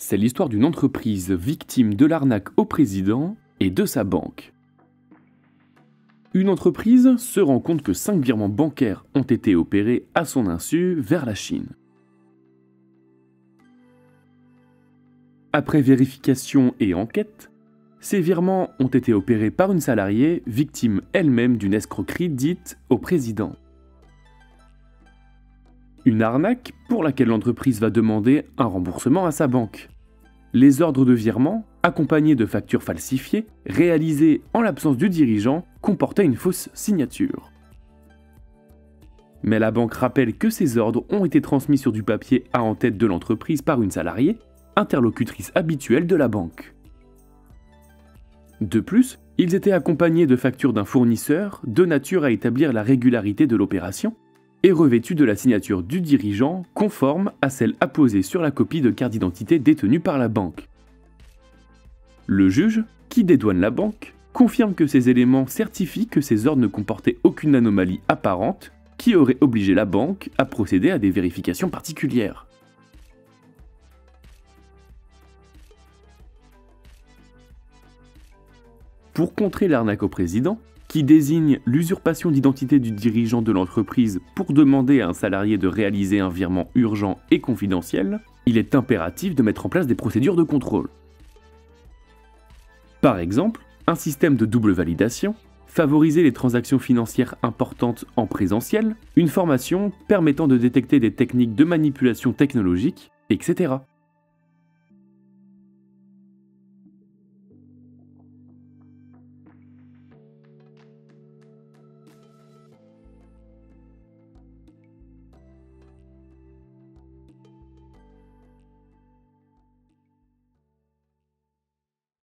C'est l'histoire d'une entreprise victime de l'arnaque au président et de sa banque. Une entreprise se rend compte que 5 virements bancaires ont été opérés à son insu vers la Chine. Après vérification et enquête, ces virements ont été opérés par une salariée victime elle-même d'une escroquerie dite au président. Une arnaque pour laquelle l'entreprise va demander un remboursement à sa banque. Les ordres de virement, accompagnés de factures falsifiées, réalisées en l'absence du dirigeant, comportaient une fausse signature. Mais la banque rappelle que ces ordres ont été transmis sur du papier à en-tête de l'entreprise par une salariée, interlocutrice habituelle de la banque. De plus, ils étaient accompagnés de factures d'un fournisseur de nature à établir la régularité de l'opération et revêtus de la signature du dirigeant conforme à celle apposée sur la copie de carte d'identité détenue par la banque. Le juge, qui dédouane la banque, confirme que ces éléments certifient que ces ordres ne comportaient aucune anomalie apparente qui aurait obligé la banque à procéder à des vérifications particulières. Pour contrer l'arnaque au président, qui désigne l'usurpation d'identité du dirigeant de l'entreprise pour demander à un salarié de réaliser un virement urgent et confidentiel, il est impératif de mettre en place des procédures de contrôle. Par exemple, un système de double validation, favoriser les transactions financières importantes en présentiel, une formation permettant de détecter des techniques de manipulation technologique, etc.